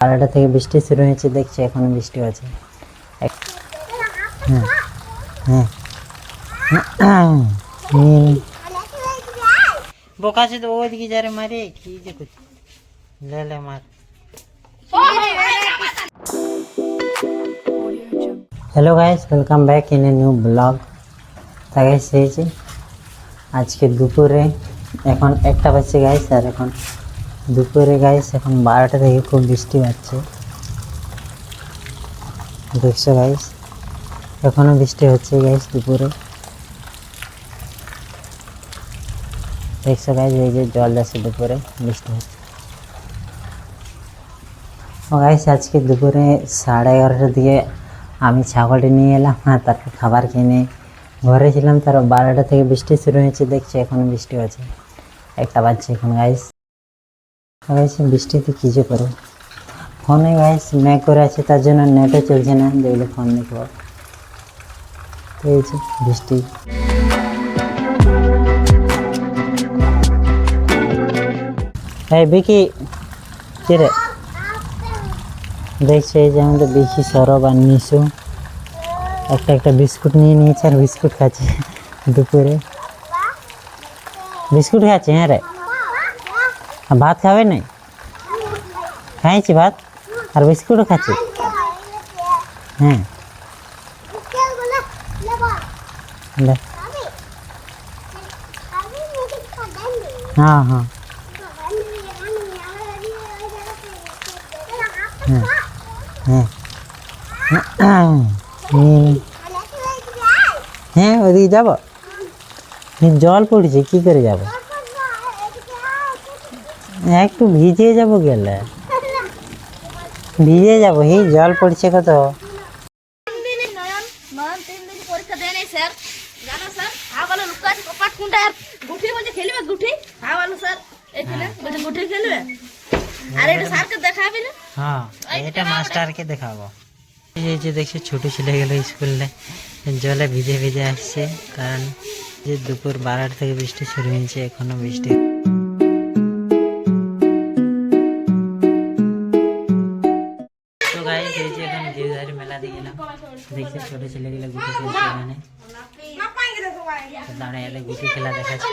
বারোটা থেকে বৃষ্টি শুরু হয়েছে, দেখছি এখনো বৃষ্টি আছে। হ্যাঁ হ্যাঁ বোকা से तो ওইদিকে যা রে মারে কি যে করছিস, লে লে মার। Hello guys, welcome back in a new blog. তা গাইস হয়েছে আজকে দুপুরে, এখন 1টা বাজছে গাইস, আর এখন দুপুরে গাইস এখন 12টা থেকে খুব বৃষ্টি হচ্ছে, দেখছো গাইস এখনো বৃষ্টি হচ্ছে গাইস দুপুরে, দেখছো গাইস এই যে জল যাচ্ছে দুপুরে বৃষ্টি হচ্ছে। ও গাইস আজকে দুপুরে 11:30টার দিকে আমি ছাগলটি নিয়ে এলাম, তারপর খাবার কিনে ঘরে ছিলাম। তার 12টা থেকে বৃষ্টি শুরু হয়েছে, দেখছি এখনো বৃষ্টি আছে, 1টা বাজছে এখন গাইস। গাইস বৃষ্টিতে কী যে করো, ফোনে গাইস ম্যাগ করে আছে, তার জন্য নেটও চলছে না, যেগুলো ফোন দেখবো। তো এই যে বৃষ্টি, এই বিকি কিরে দেখছে এই যে আমাদের বিকি, সৌরভ আর নিশু একটা বিস্কুট নিয়ে নিয়েছে আর বিস্কুট খাচ্ছে দুপুরে, বিস্কুট খাচ্ছে। হ্যাঁ রে, ভাত খাবে না? খাইছি ভাত আর বিস্কুটও খাচ্ছি। হ্যাঁ হ্যাঁ হ্যাঁ হ্যাঁ হ্যাঁ ওইদিকে যাবো, জল পড়ছে কি করে যাব, একটু ভিজে যাব, গেলে ভিজে যাব, এই জল পড়ছে কত। হ্যাঁ এটা মাস্টারকে দেখাবো। এই যে দেখছি ছোট ছেলেগুলো স্কুলে জলে ভিজে ভিজে আসছে, কারণ যে দুপুর 12টা থেকে বৃষ্টি শুরু হয়েছে, এখনো বৃষ্টি। তো গাইস এই যে এখন গিরিধারী মেলা দিয়ে গেলাম, দেখছি ছোট ছেলেগুলো গুটি খেলছে, এখানে দাঁড়িয়ে এলে গুটি খেলা দেখাচ্ছে।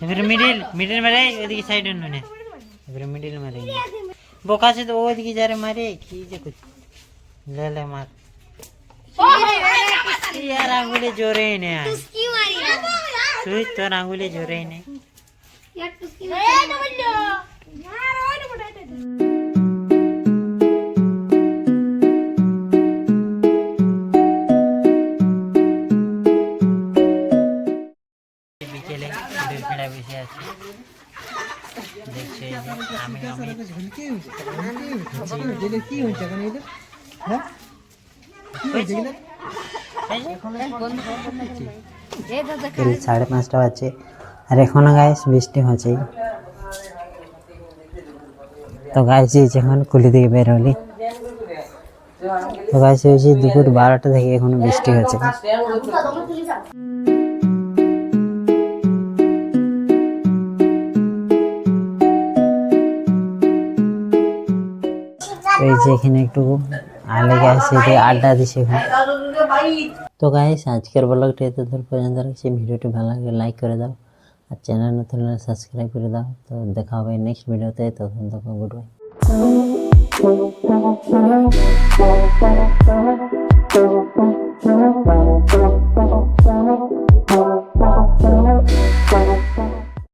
এবারে মিডিল মারে, ওইদিকে সাইড নে, এবারে মিডিল মারে। বোকা से तो ওইদিকে যা রে মারে কি যে করছিস, লে লে মার। यार आंगुले जोरे ही नहीं, तुझ तो आंगुले जोरे ही नहीं। বিকেলে খেলা বসে আছে, দেখছে আমি সাড়ে 5টা বাজছে, আর এখনো গাইস বৃষ্টি হচ্ছে। তো গাইস যখন কুলি থেকে বের হলি, তো গাইস হয়েছে দুপুর 12টা থেকে এখনো বৃষ্টি হচ্ছে। এই যে এখানে একটু আলে গাইছে আড্ডা দিছে এখানে। তো গাইস আজকের ব্লগটা এত দূর পর্যন্ত রাখছি, ভিডিওটি ভালো লাগলে লাইক করে দাও, আর চ্যানেল নতুন হলে সাবস্ক্রাইব করে দাও। তো দেখা হবে নেক্সট ভিডিওতে, তখন গুড বাই।